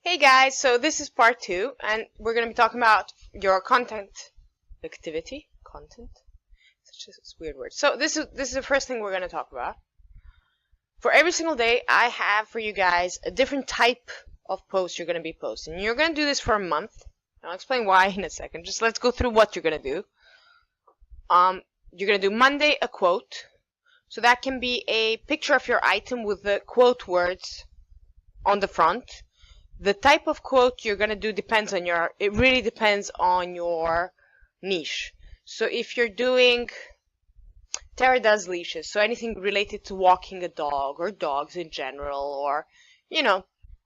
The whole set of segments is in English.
Hey guys, so this is part 2, and we're going to be talking about your content activity. Content? Such a weird word. So this is the first thing we're going to talk about. For every single day, I have for you guys a different type of post you're going to be posting. You're going to do this for a month. I'll explain why in a second. Just let's go through what you're going to do. You're going to do Monday a quote. So that can be a picture of your item with the quote words on the front. The type of quote you're going to do it really depends on your niche. So if you're doing, Tara does leashes, so anything related to walking a dog or dogs in general or,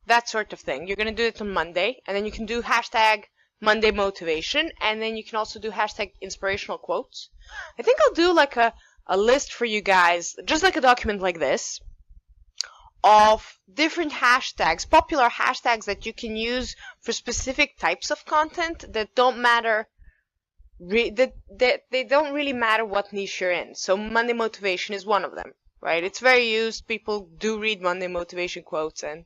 that sort of thing. You're going to do it on Monday, and then you can do hashtag Monday motivation, and then you can also do hashtag inspirational quotes. I think I'll do like a list for you guys, just like a document like this, of different hashtags, popular hashtags that you can use for specific types of content that don't matter, that they don't really matter what niche you're in. So Monday motivation is one of them, right? It's very used. People do read Monday motivation quotes, and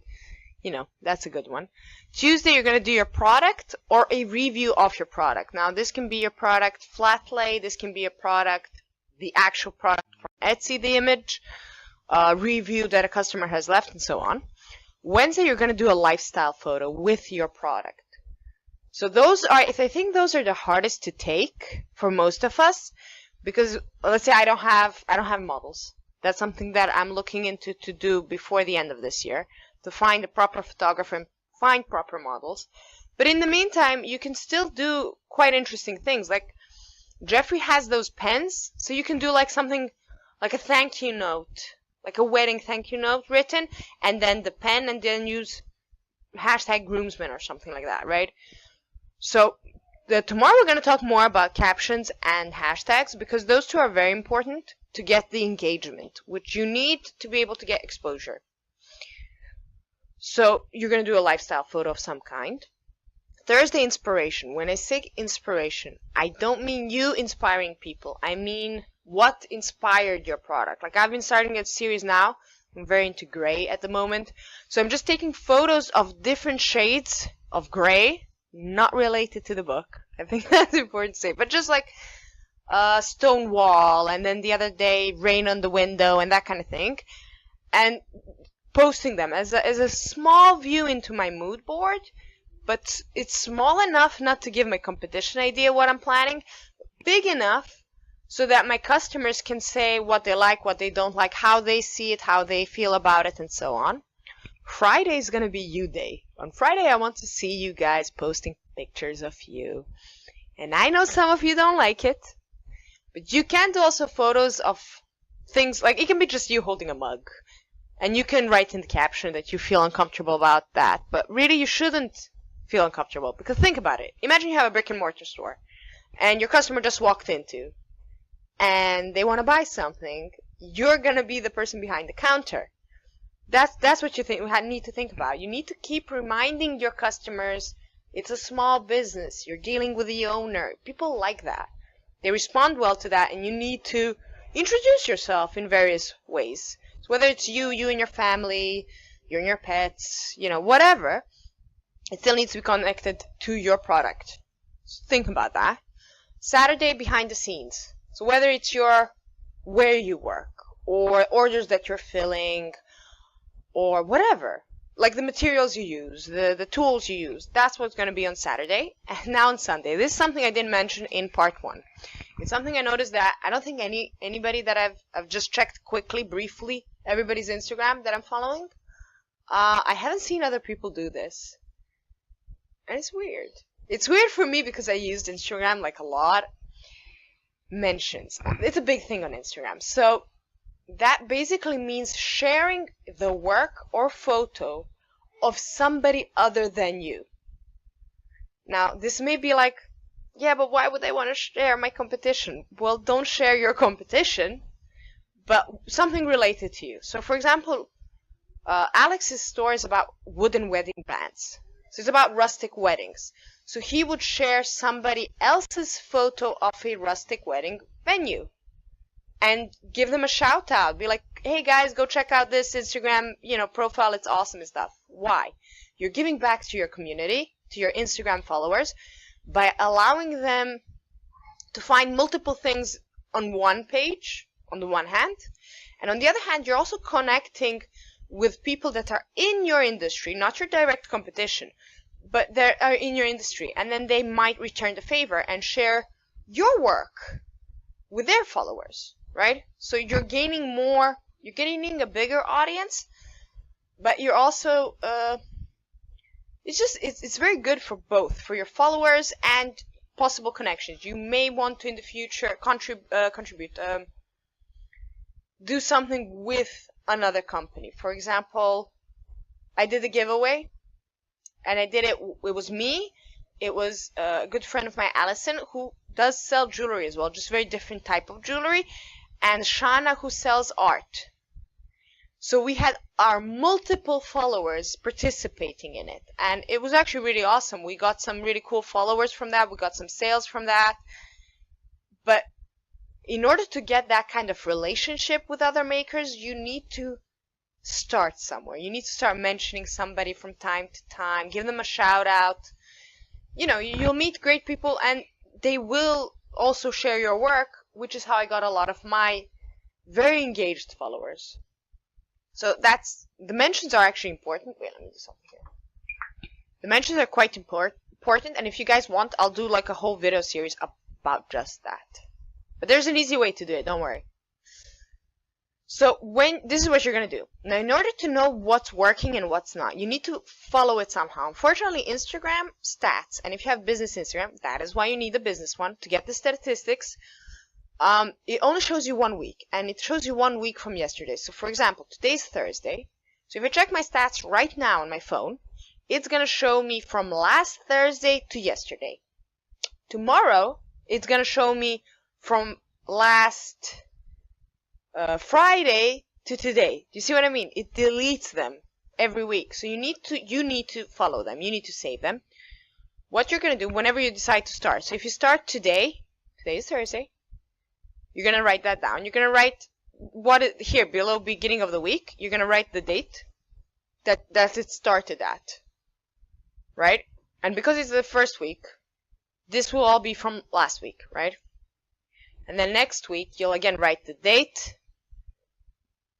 that's a good one. Tuesday, you're going to do your product or a review of your product. Now, this can be your product flat lay. This can be a product, the actual product from Etsy, the image, review that a customer has left, and so on. Wednesday, you're going to do a lifestyle photo with your product. So I think those are the hardest to take for most of us, because let's say I don't have models. That's something that I'm looking into to do before the end of this year, to find a proper photographer and find proper models. But in the meantime, you can still do quite interesting things. Like Jeffrey has those pens, so you can do like something like a thank you note, like a wedding thank you note written, and then the pen, and then use hashtag groomsmen or something like that, right? So tomorrow we're going to talk more about captions and hashtags, because those two are very important to get the engagement, which you need to be able to get exposure. So you're going to do a lifestyle photo of some kind. Thursday, inspiration. When I say inspiration, I don't mean you inspiring people. I mean what inspired your product. Like, I've been starting a series now. I'm very into gray at the moment. So I'm just taking photos of different shades of gray, not related to the book. I think that's important to say. But just like a stone wall, and then the other day, rain on the window, and that kind of thing. And posting them as a small view into my mood board. But it's small enough not to give my competition idea what I'm planning. Big enough so that my customers can say what they like, what they don't like, how they see it, how they feel about it, and so on. Friday is going to be you day. On Friday, I want to see you guys posting pictures of you. And I know some of you don't like it, but you can do also photos of things, like it can be just you holding a mug. And you can write in the caption that you feel uncomfortable about that. But really, you shouldn't feel uncomfortable, because think about it. Imagine you have a brick and mortar store, and your customer just walked into, and they want to buy something. You're going to be the person behind the counter. That's what you need to think about. You need to keep reminding your customers it's a small business. You're dealing with the owner. People like that. They respond well to that, and you need to introduce yourself in various ways. So whether it's you and your family, you and your pets, whatever, it still needs to be connected to your product. So think about that. Saturday, behind the scenes. So whether it's where you work, or orders that you're filling, or whatever, like the materials you use, the tools you use, that's what's going to be on Saturday. And now on Sunday, this is something I didn't mention in part 1. It's something I noticed that I don't think anybody that I've just checked quickly, briefly, everybody's Instagram that I'm following, I haven't seen other people do this. And it's weird. It's weird for me because I used Instagram like a lot. Mentions. It's a big thing on Instagram. So that basically means sharing the work or photo of somebody other than you. Now, this may be like, yeah, but why would they want to share my competition? Well, don't share your competition, but something related to you. So, for example, Alex's store is about wooden wedding bands. So it's about rustic weddings. So he would share somebody else's photo of a rustic wedding venue and give them a shout out. Be like, hey guys, go check out this Instagram, profile. It's awesome and stuff. Why? You're giving back to your community, to your Instagram followers, by allowing them to find multiple things on one page, on the one hand, and on the other hand, you're also connecting with people that are in your industry, not your direct competition, but they are in your industry, and then they might return the favor and share your work with their followers, right? So you're gaining a bigger audience, but you're also it's very good for both, for your followers and possible connections. You may want to in the future contribute, do something with another company. For example, I did a giveaway, and I did it. It was me. It was a good friend of mine, Allison, who does sell jewelry as well, just very different type of jewelry, and Shana, who sells art. So we had our multiple followers participating in it, and it was actually really awesome. We got some really cool followers from that. We got some sales from that. But in order to get that kind of relationship with other makers, you need to start somewhere. You need to start mentioning somebody from time to time, give them a shout out. You know, you'll meet great people, and they will also share your work, which is how I got a lot of my very engaged followers. So the mentions are actually important. Wait, let me do something here. The mentions are quite important, and if you guys want, I'll do like a whole video series about just that. But there's an easy way to do it, don't worry. So this is what you're going to do. Now, in order to know what's working and what's not, you need to follow it somehow. Unfortunately, Instagram stats, and if you have business Instagram, that is why you need a business one, to get the statistics. It only shows you 1 week, and it shows you 1 week from yesterday. So for example, today's Thursday. So if I check my stats right now on my phone, it's going to show me from last Thursday to yesterday. Tomorrow, it's going to show me from last Friday to today. Do you see what I mean? It deletes them every week. So you need to follow them. You need to save them. What you're going to do whenever you decide to start. So if you start today is Thursday. You're going to write that down. You're going to write here below beginning of the week. You're going to write the date that it started at. Right? And because it's the first week, this will all be from last week, right? And then next week, you'll again write the date,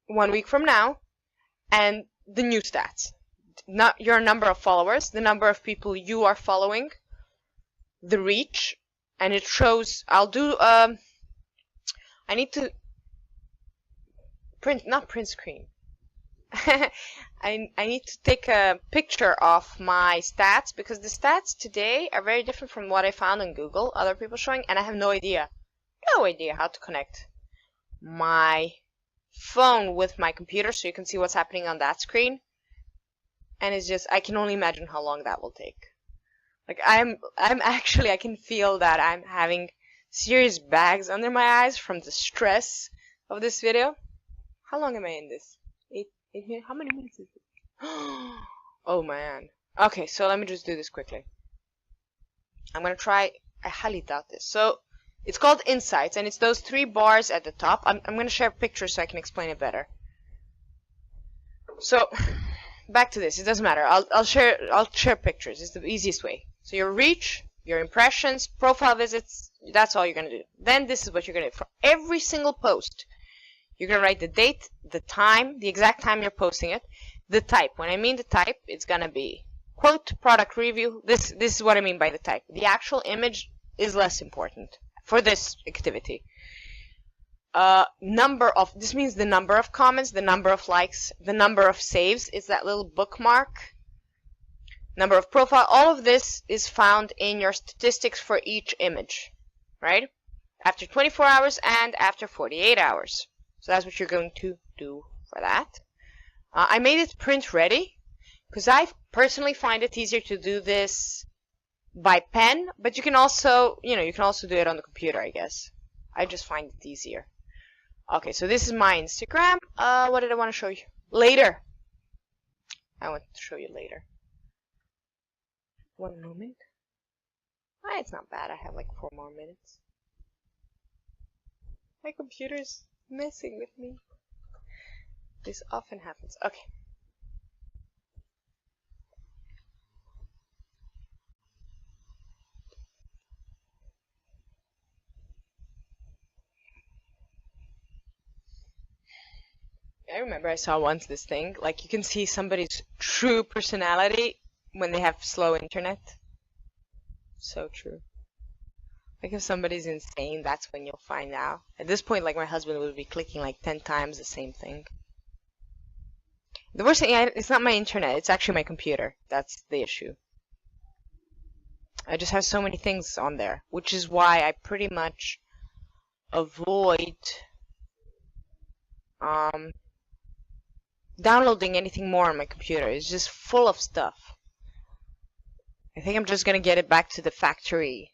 1 week from now, and the new stats. Not your number of followers, the number of people you are following, the reach, and it shows, I need to not print screen. I need to take a picture of my stats, because the stats today are very different from what I found on Google, other people showing, and I have no idea how to connect my phone with my computer so you can see what's happening on that screen. And it's just, I can only imagine how long that will take. Like I can feel that I'm having serious bags under my eyes from the stress of this video. How long am I in this? 8 minutes? How many minutes is it? Oh man. Okay, so let me just do this quickly. I'm gonna try. I highly doubt this. So it's called Insights, and it's those 3 bars at the top. I'm gonna share pictures so I can explain it better. So back to this. It doesn't matter. I'll share pictures. It's the easiest way. So your reach, your impressions, profile visits, that's all you're going to do. Then this is what you're going to do. For every single post, you're going to write the date, the time, the exact time you're posting it, the type. When I mean the type, it's going to be quote, product review. This is what I mean by the type. The actual image is less important for this activity. This means the number of comments, the number of likes, the number of saves is that little bookmark. Number of profile, all of this is found in your statistics for each image, right? After 24 hours and after 48 hours. So that's what you're going to do for that. I made it print ready because I personally find it easier to do this by pen, but you can also, do it on the computer, I guess. I just find it easier. Okay, so this is my Instagram. What did I want to show you? Later. I want to show you later. 1 moment. It's not bad. I have like 4 more minutes. My computer's messing with me. This often happens. Okay. I remember I saw once this thing, like you can see somebody's true personality when they have slow internet. So true. Like if somebody's insane, that's when you'll find out. At this point, like my husband would be clicking like 10 times the same thing. The worst thing, it's not my internet, it's actually my computer. That's the issue. I just have so many things on there, which is why I pretty much avoid downloading anything more on my computer. It's just full of stuff. I think I'm just gonna get it back to the factory,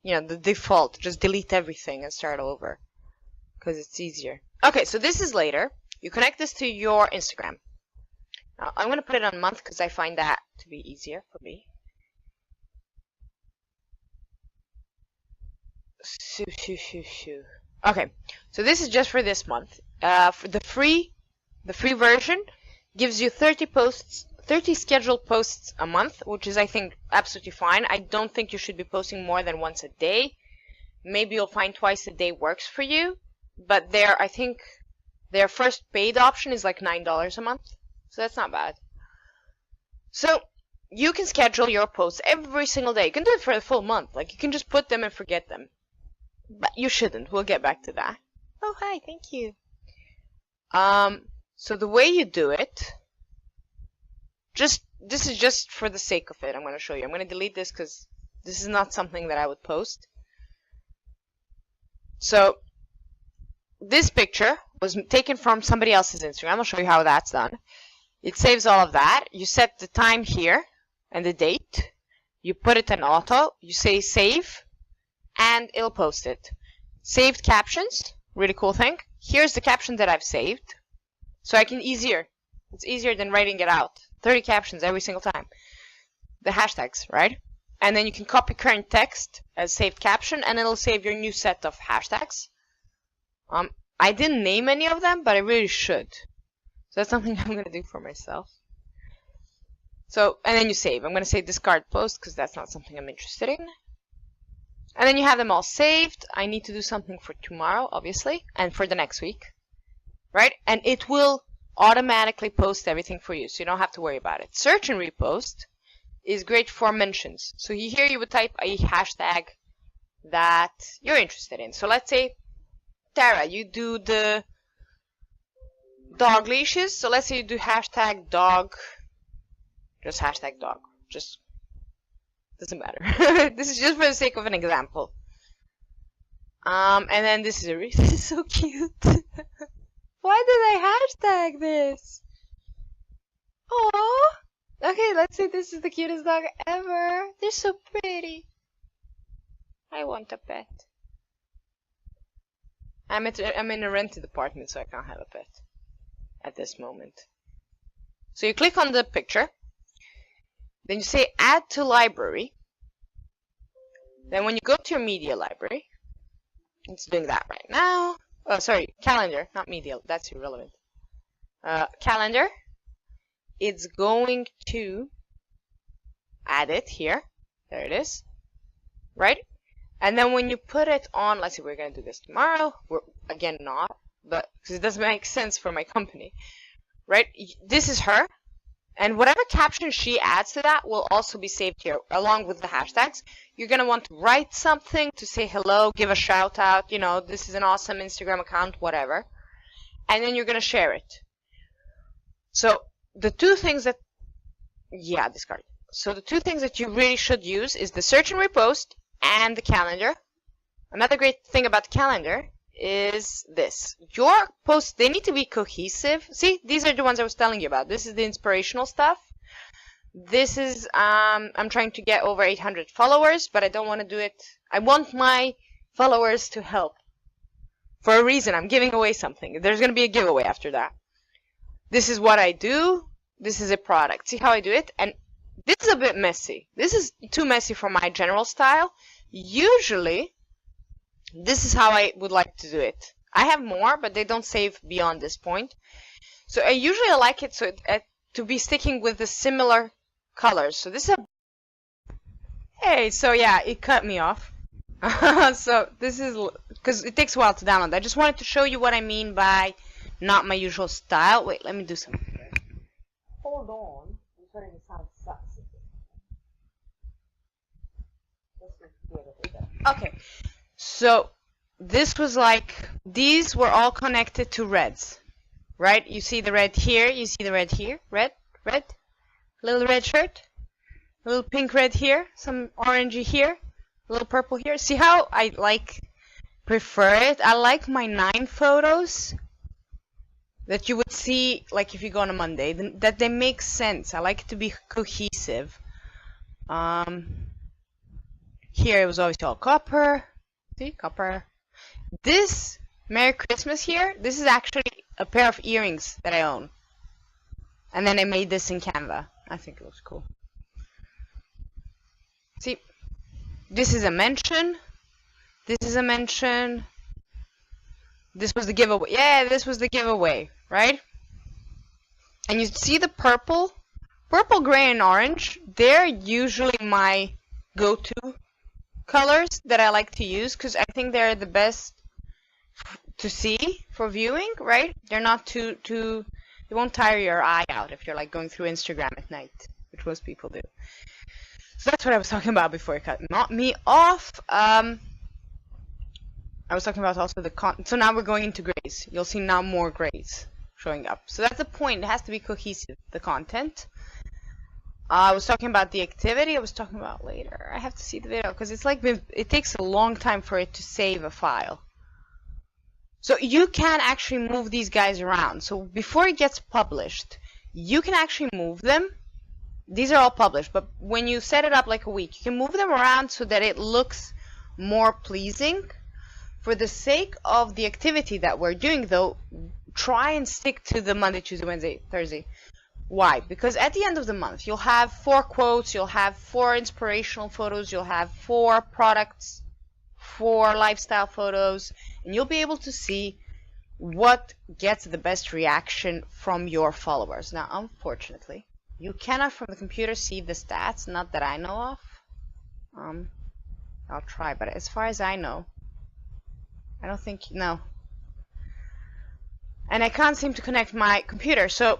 you know, the default. Just delete everything and start over, because it's easier. Okay, so this is later. You connect this to your Instagram. Now, I'm gonna put it on month because I find that to be easier for me. Okay, so this is just for this month. For the free version gives you 30 scheduled posts a month, which is, I think, absolutely fine. I don't think you should be posting more than once a day. Maybe you'll find twice a day works for you, but I think their first paid option is like $9 a month, so that's not bad. So you can schedule your posts every single day. You can do it for the full month. Like you can just put them and forget them. But you shouldn't. We'll get back to that. Oh, hi. Thank you. So the way you do it, this is just for the sake of it. I'm going to show you. I'm going to delete this because this is not something that I would post. So this picture was taken from somebody else's Instagram. I'll show you how that's done. It saves all of that. You set the time here and the date. You put it in auto. You say save. And it'll post it. Saved captions, really cool thing. Here's the caption that I've saved. So it's easier than writing it out. 30 captions every single time. The hashtags, right? And then you can copy current text as saved caption, and it'll save your new set of hashtags. I didn't name any of them, but I really should. So that's something I'm going to do for myself. So, and then you save. I'm going to say discard post because that's not something I'm interested in. And then you have them all saved. I need to do something for tomorrow, obviously, and for the next week, right? And it will automatically post everything for you, so you don't have to worry about it. Search and repost is great for mentions. So here you would type a hashtag that you're interested in. So let's say, Tara, you do the dog leashes. So let's say you do hashtag dog, just hashtag dog, just doesn't matter. This is just for the sake of an example. And then this is so cute. Why did I hashtag this? Oh, okay. Let's say this is the cutest dog ever. They're so pretty. I want a pet. I'm in a rented apartment, so I can't have a pet at this moment. So you click on the picture. Then you say add to library. Then when you go to your media library, it's doing that right now. Oh, sorry, calendar, not media. That's irrelevant. Calendar. It's going to add it here. There it is. Right? And then when you put it on, let's see, we're going to do this tomorrow. We're, again, not, but because it doesn't make sense for my company. Right? This is her. And whatever caption she adds to that will also be saved here, along with the hashtags. You're going to want to write something to say hello, give a shout out, you know, this is an awesome Instagram account, whatever. And then you're going to share it. So the two things that, discard. So the two things that you really should use is the search and repost and the calendar. Another great thing about the calendar is this. Your posts, they need to be cohesive. See, these are the ones I was telling you about. This is the inspirational stuff. This is, I'm trying to get over 800 followers, but I don't want to do it. I want my followers to help. For a reason, I'm giving away something. There's going to be a giveaway after that. This is what I do. This is a product. See how I do it? And this is a bit messy. This is too messy for my general style. Usually, this is how I would like to do it. I have more, but they don't save beyond this point. So I usually like it to be sticking with the similar colors. So this is Hey, so yeah, it cut me off. So this is because it takes a while to download. I just wanted to show you what I mean by not my usual style. Wait, let me do something. Hold on. I'm starting to sound sucks. Okay, so this was like, these were all connected to reds, right? You see the red here, you see the red here, red, little red shirt, a little pink red here, some orangey here, a little purple here. See how I prefer it? I like my 9 photos that you would see like if you go on a Monday, that they make sense. I like it to be cohesive. Here it was obviously all copper. See, copper. This Merry Christmas here, this is actually a pair of earrings that I own. And then I made this in Canva. I think it looks cool. See, this is a mention. This is a mention. This was the giveaway. Yeah, this was the giveaway, right? And you see the purple, gray, and orange. They're usually my go-to colors that I like to use because I think they're the best to see for viewing, right? They're not too they won't tire your eye out if you're like going through Instagram at night, which most people do. So that's what I was talking about before you cut me off. I was talking about also the so now we're going into grays. You'll see now more grays showing up. So that's the point. It has to be cohesive, the content. I was talking about the activity. I was talking about later. I have to see the video because it's like it takes a long time for it to save a file. So you can actually move these guys around. So before it gets published, you can actually move them. These are all published, but when you set it up like a week, you can move them around so that it looks more pleasing. For the sake of the activity that we're doing, though, try and stick to the Monday, Tuesday, Wednesday, Thursday. Why? Because at the end of the month, you'll have 4 quotes, you'll have 4 inspirational photos, you'll have 4 products, 4 lifestyle photos, and you'll be able to see what gets the best reaction from your followers. Now, unfortunately, you cannot from the computer see the stats, not that I know of. I'll try, but as far as I know, I don't think, no. And I can't seem to connect my computer. So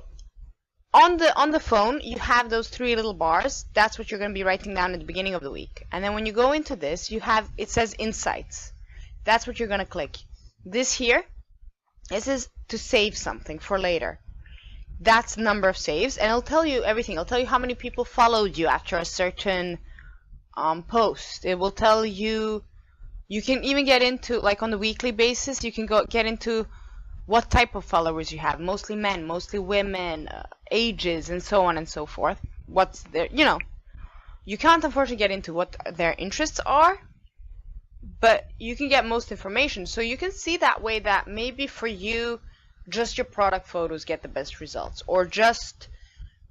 on the phone, you have those 3 little bars. That's what you're going to be writing down at the beginning of the week. And then when you go into this, you have, it says Insights. That's what you're going to click. This here, this is to save something for later. That's the number of saves, and it'll tell you everything. It'll tell you how many people followed you after a certain post. It will tell you. You can even get into, like on the weekly basis, you can get into what type of followers you have. Mostly men, mostly women, ages, and so on and so forth. What's their, you can't unfortunately get into what their interests are, but you can get most information. So you can see that way that maybe for you, just your product photos get the best results, or just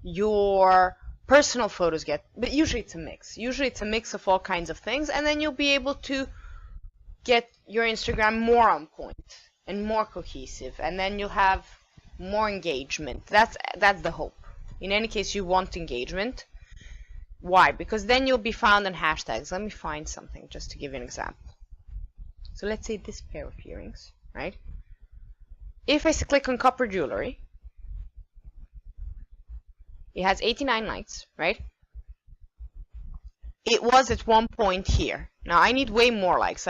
your personal photos get, but usually it's a mix. Usually it's a mix of all kinds of things, and then you'll be able to get your Instagram more on point and more cohesive, and then you'll have more engagement. That's the hope. In any case, you want engagement. Why? Because then you'll be found on hashtags. Let me find something just to give you an example. So let's say this pair of earrings, right? If I click on copper jewelry, it has 89 likes, right? It was at one point here. Now I need way more likes.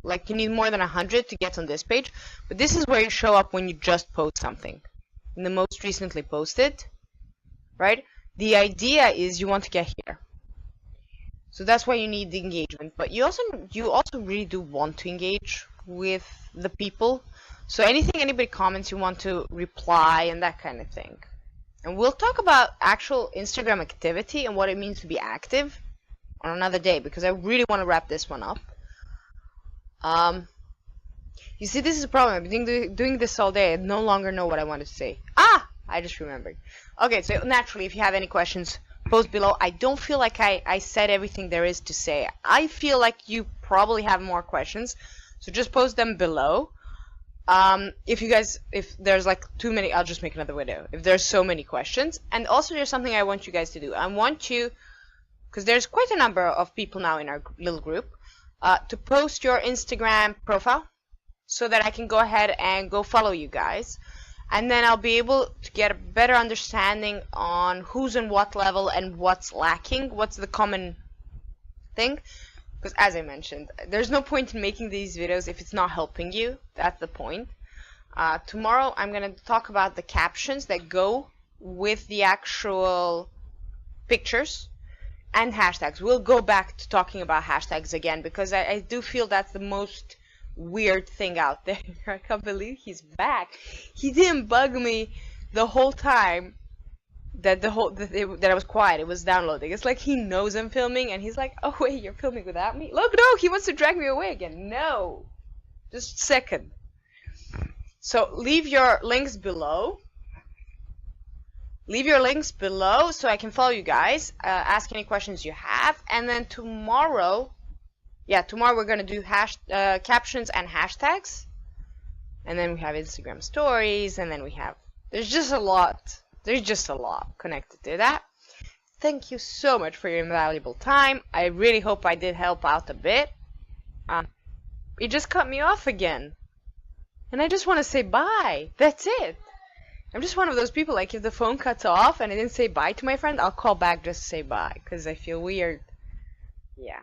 Like you need more than 100 to get on this page, but this is where you show up when you just post something. In the most recently posted, right? The idea is you want to get here. So that's why you need the engagement. But you also really do want to engage with the people. So anything anybody comments, you want to reply and that kind of thing. And we'll talk about actual Instagram activity and what it means to be active on another day, because I really want to wrap this one up. You see, this is a problem. I've been doing this all day. I no longer know what I want to say. I just remembered. Okay, so naturally, if you have any questions, post below. I don't feel like I said everything there is to say. I feel like you probably have more questions, so just post them below. If there's like too many, I'll just make another video. If there's so many questions. And also, there's something I want you guys to do. I want you, because there's quite a number of people now in our little group, to post your Instagram profile so that I can go ahead and go follow you guys. and then I'll be able to get a better understanding on who's in what level and what's lacking, what's the common thing. Because as I mentioned, there's no point in making these videos if it's not helping you. That's the point. Tomorrow I'm going to talk about the captions that go with the actual pictures and hashtags. We'll go back to talking about hashtags again, because I do feel that's the most weird thing out there. I can't believe he's back. He didn't bug me the whole time that I was quiet. It was downloading. It's like he knows I'm filming and he's like, oh wait, you're filming without me? Look, no, he wants to drag me away again. No, just a second. So leave your links below. Leave your links below so I can follow you guys. Ask any questions you have, and then tomorrow we're gonna do captions and hashtags, and then we have Instagram stories, and then there's just a lot connected to that. Thank you so much for your invaluable time. I really hope I did help out a bit. It just cut me off again, and I just want to say bye. That's it. I'm just one of those people, like, if the phone cuts off and I didn't say bye to my friend, I'll call back just to say bye, because I feel weird. Yeah.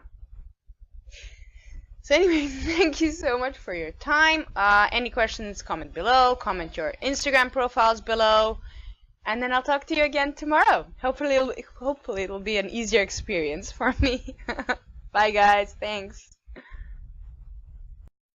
So anyway, thank you so much for your time. Any questions, comment below. Comment your Instagram profiles below. And then I'll talk to you again tomorrow. Hopefully it'll be an easier experience for me. Bye guys. Thanks.